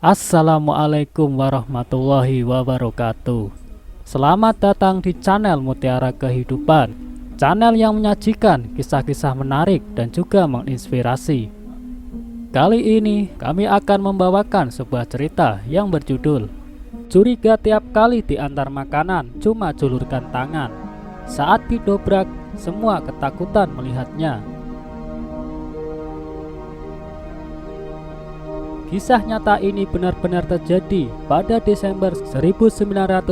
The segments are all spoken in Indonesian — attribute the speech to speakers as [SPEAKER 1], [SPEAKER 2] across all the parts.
[SPEAKER 1] Assalamualaikum warahmatullahi wabarakatuh. Selamat datang di channel Mutiara Kehidupan, channel yang menyajikan kisah-kisah menarik dan juga menginspirasi. Kali ini kami akan membawakan sebuah cerita yang berjudul Curiga tiap kali diantar makanan cuma julurkan tangan. Saat didobrak, semua ketakutan melihatnya. Kisah nyata ini benar-benar terjadi pada Desember 1989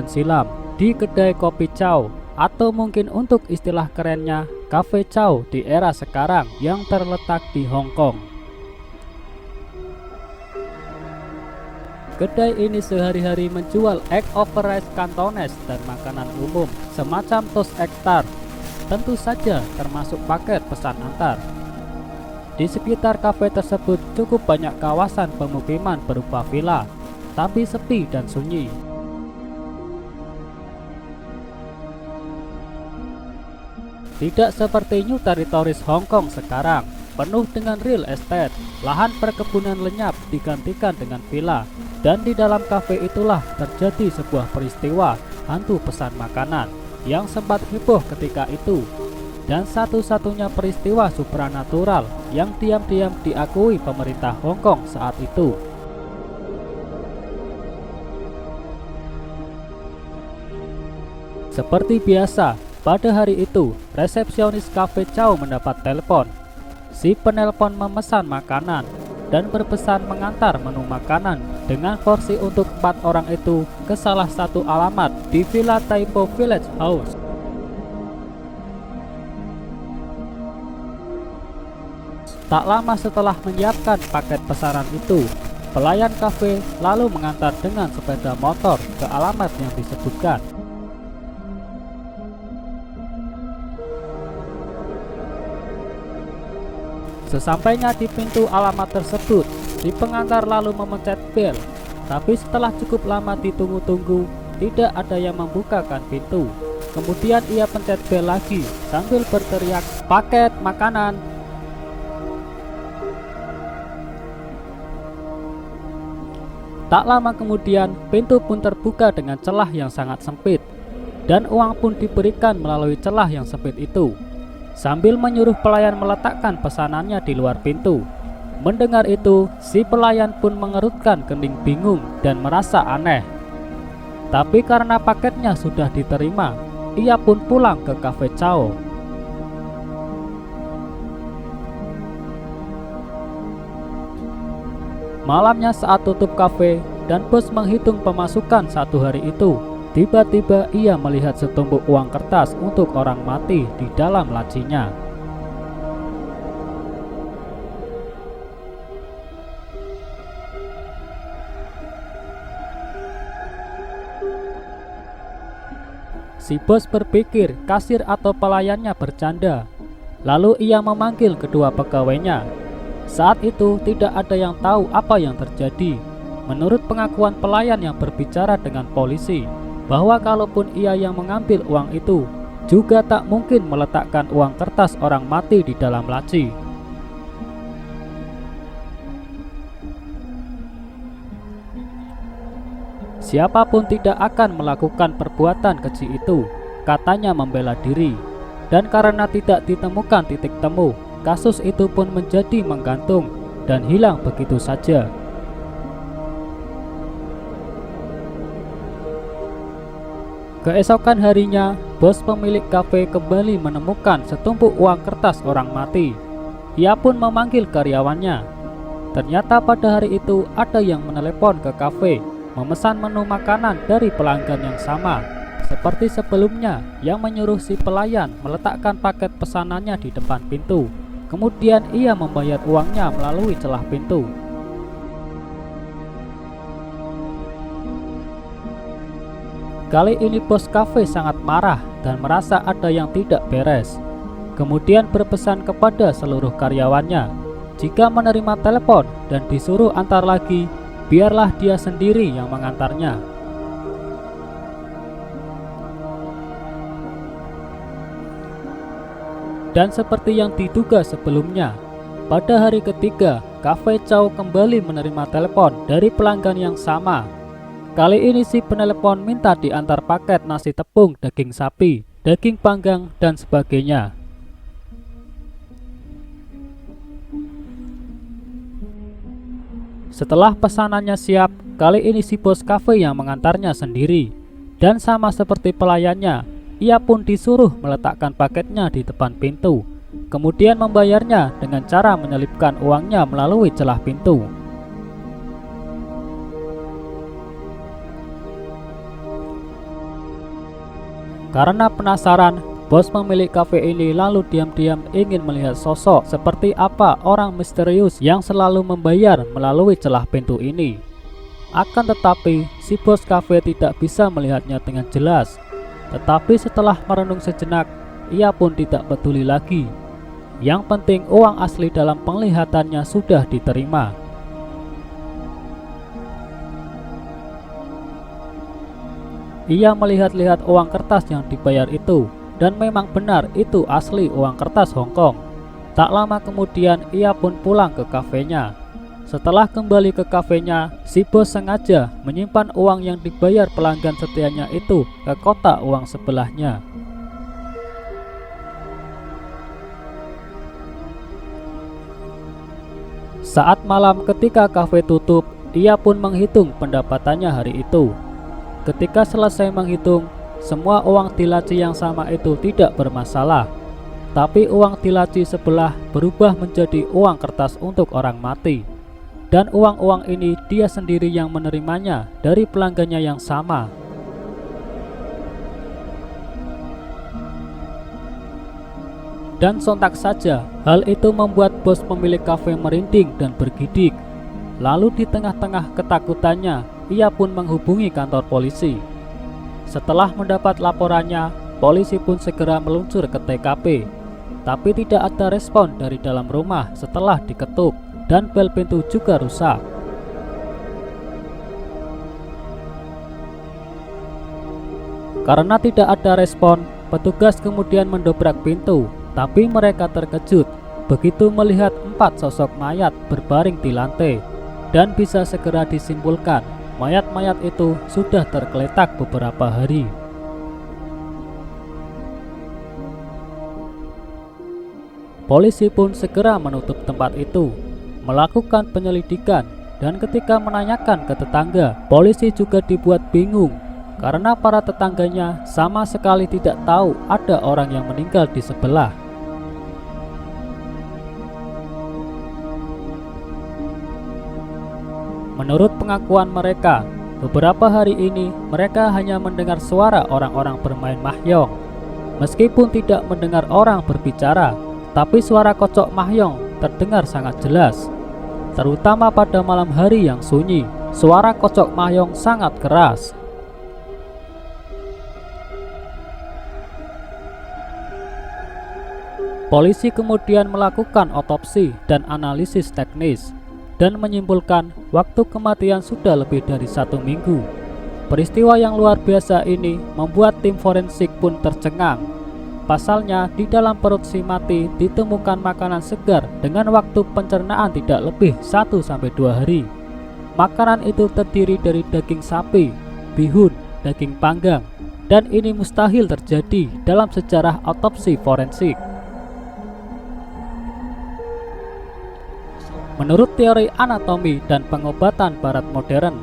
[SPEAKER 1] silam di kedai kopi Chow, atau mungkin untuk istilah kerennya Cafe Chow di era sekarang yang terletak di Hong Kong. Kedai ini sehari-hari menjual egg over rice Cantonese dan makanan umum semacam toast egg tart, tentu saja termasuk paket pesan antar. Di sekitar kafe tersebut cukup banyak kawasan pemukiman berupa villa, tapi sepi dan sunyi. Tidak seperti New Territories Hong Kong sekarang, penuh dengan real estate, lahan perkebunan lenyap digantikan dengan villa, dan di dalam kafe itulah terjadi sebuah peristiwa hantu pesan makanan yang sempat heboh ketika itu. Dan satu-satunya peristiwa supranatural yang diam-diam diakui pemerintah Hong Kong saat itu. Seperti biasa, pada hari itu, resepsionis Cafe Chow mendapat telepon. Si penelpon memesan makanan dan berpesan mengantar menu makanan dengan porsi untuk 4 orang itu ke salah satu alamat di Villa Tai Po Village House. Tak lama setelah menyiapkan paket pesanan itu, pelayan kafe lalu mengantar dengan sepeda motor ke alamat yang disebutkan. Sesampainya di pintu alamat tersebut, si pengantar lalu memencet bel, tapi setelah cukup lama ditunggu-tunggu, tidak ada yang membukakan pintu. Kemudian ia pencet bel lagi sambil berteriak, "Paket makanan!" Tak lama kemudian, pintu pun terbuka dengan celah yang sangat sempit, dan uang pun diberikan melalui celah yang sempit itu, sambil menyuruh pelayan meletakkan pesanannya di luar pintu. Mendengar itu, si pelayan pun mengerutkan kening bingung dan merasa aneh. Tapi karena paketnya sudah diterima, ia pun pulang ke Cafe Chow. Malamnya saat tutup kafe dan bos menghitung pemasukan satu hari itu, tiba-tiba ia melihat setumpuk uang kertas untuk orang mati di dalam lacinya. Si bos berpikir kasir atau pelayannya bercanda. Lalu ia memanggil kedua pegawainya. Saat itu tidak ada yang tahu apa yang terjadi. Menurut pengakuan pelayan yang berbicara dengan polisi, bahwa kalaupun ia yang mengambil uang itu, juga tak mungkin meletakkan uang kertas orang mati di dalam laci. Siapapun tidak akan melakukan perbuatan keji itu, katanya membela diri. Dan karena tidak ditemukan titik temu, kasus itu pun menjadi menggantung dan hilang begitu saja. Keesokan harinya, bos pemilik kafe kembali menemukan setumpuk uang kertas orang mati. Ia pun memanggil karyawannya. Ternyata pada hari itu ada yang menelepon ke kafe, memesan menu makanan dari pelanggan yang sama, seperti sebelumnya, yang menyuruh si pelayan meletakkan paket pesanannya di depan pintu. Kemudian ia membayar uangnya melalui celah pintu. Kali ini bos kafe sangat marah dan merasa ada yang tidak beres. Kemudian berpesan kepada seluruh karyawannya, jika menerima telepon dan disuruh antar lagi, biarlah dia sendiri yang mengantarnya. Dan seperti yang diduga sebelumnya, Pada hari ketiga, Cafe Chow kembali menerima telepon dari pelanggan yang sama. Kali ini si penelepon minta diantar paket nasi tepung, daging sapi, daging panggang, dan sebagainya. Setelah pesanannya siap, kali ini si bos kafe yang mengantarnya sendiri. Dan sama seperti pelayannya, ia pun disuruh meletakkan paketnya di depan pintu, kemudian membayarnya dengan cara menyelipkan uangnya melalui celah pintu. Karena penasaran, bos pemilik kafe ini lalu diam-diam ingin melihat sosok seperti apa orang misterius yang selalu membayar melalui celah pintu ini. Akan tetapi, si bos kafe tidak bisa melihatnya dengan jelas. Tetapi setelah merenung sejenak, ia pun tidak peduli lagi. Yang penting uang asli dalam penglihatannya sudah diterima. Ia melihat-lihat uang kertas yang dibayar itu, dan memang benar itu asli uang kertas Hong Kong. Tak lama kemudian ia pun pulang ke kafenya. Setelah kembali ke kafenya, si bos sengaja menyimpan uang yang dibayar pelanggan setianya itu ke kotak uang sebelahnya. Saat malam ketika kafe tutup, ia pun menghitung pendapatannya hari itu. Ketika selesai menghitung, semua uang di laci yang sama itu tidak bermasalah. Tapi uang di laci sebelah berubah menjadi uang kertas untuk orang mati. Dan uang-uang ini dia sendiri yang menerimanya dari pelanggannya yang sama. Dan sontak saja, hal itu membuat bos pemilik kafe merinding dan bergidik. Lalu di tengah-tengah ketakutannya, ia pun menghubungi kantor polisi. Setelah mendapat laporannya, polisi pun segera meluncur ke TKP. Tapi tidak ada respon dari dalam rumah setelah diketuk, dan bel pintu juga rusak. Karena tidak ada respon, petugas kemudian mendobrak pintu. Tapi mereka terkejut begitu melihat 4 sosok mayat berbaring di lantai. Dan bisa segera disimpulkan, mayat-mayat itu sudah tergeletak beberapa hari. Polisi pun segera menutup tempat itu, melakukan penyelidikan, dan ketika menanyakan ke tetangga, polisi juga dibuat bingung karena para tetangganya sama sekali tidak tahu ada orang yang meninggal di sebelah. Menurut pengakuan mereka, beberapa hari ini mereka hanya mendengar suara orang-orang bermain mahjong. Meskipun tidak mendengar orang berbicara, tapi suara kocok mahjong terdengar sangat jelas. Terutama pada malam hari yang sunyi, suara kocok mahjong sangat keras. Polisi kemudian melakukan otopsi dan analisis teknis, dan menyimpulkan waktu kematian sudah lebih dari 1 minggu. Peristiwa yang luar biasa ini membuat tim forensik pun tercengang. Pasalnya, di dalam perut si mati ditemukan makanan segar dengan waktu pencernaan tidak lebih 1-2 hari. Makanan itu terdiri dari daging sapi, bihun, daging panggang, dan ini mustahil terjadi dalam sejarah otopsi forensik. Menurut teori anatomi dan pengobatan barat modern,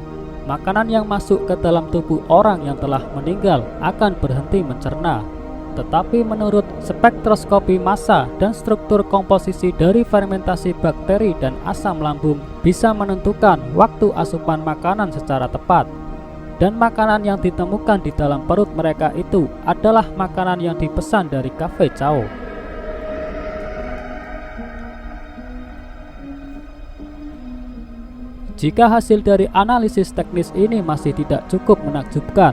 [SPEAKER 1] makanan yang masuk ke dalam tubuh orang yang telah meninggal akan berhenti mencerna. Tetapi menurut spektroskopi massa dan struktur komposisi dari fermentasi bakteri dan asam lambung bisa menentukan waktu asupan makanan secara tepat. Dan makanan yang ditemukan di dalam perut mereka itu adalah makanan yang dipesan dari Cafe Chow. Jika hasil dari analisis teknis ini masih tidak cukup menakjubkan,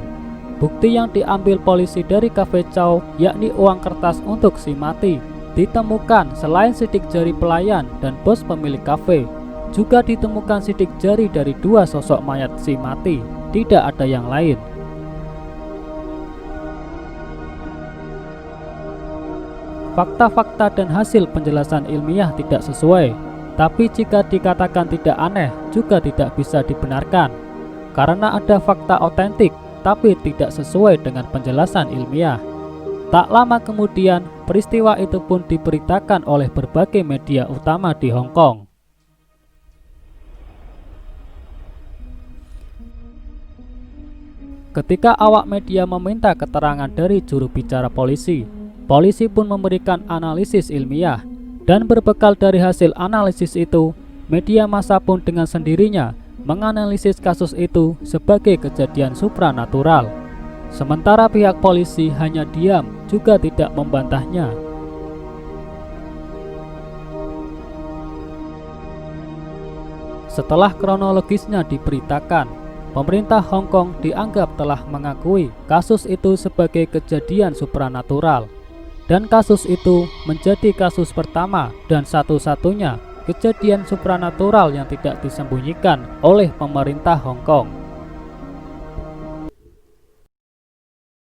[SPEAKER 1] bukti yang diambil polisi dari Cafe Chow, yakni uang kertas untuk si mati, ditemukan selain sidik jari pelayan dan bos pemilik kafe. Juga ditemukan sidik jari dari 2 sosok mayat si mati, tidak ada yang lain. . 1. fakta-fakta dan hasil penjelasan ilmiah tidak sesuai. Tapi jika dikatakan tidak aneh, juga tidak bisa dibenarkan, karena ada fakta otentik, tapi tidak sesuai dengan penjelasan ilmiah. Tak lama kemudian, peristiwa itu pun diberitakan oleh berbagai media utama di Hong Kong. Ketika awak media meminta keterangan dari juru bicara polisi, polisi pun memberikan analisis ilmiah. Dan berbekal dari hasil analisis itu, media massa pun dengan sendirinya menganalisis kasus itu sebagai kejadian supranatural. Sementara pihak polisi hanya diam, juga tidak membantahnya. Setelah kronologisnya diberitakan, pemerintah Hong Kong dianggap telah mengakui kasus itu sebagai kejadian supranatural. Dan kasus itu menjadi kasus pertama dan satu-satunya kejadian supranatural yang tidak disembunyikan oleh pemerintah Hong Kong.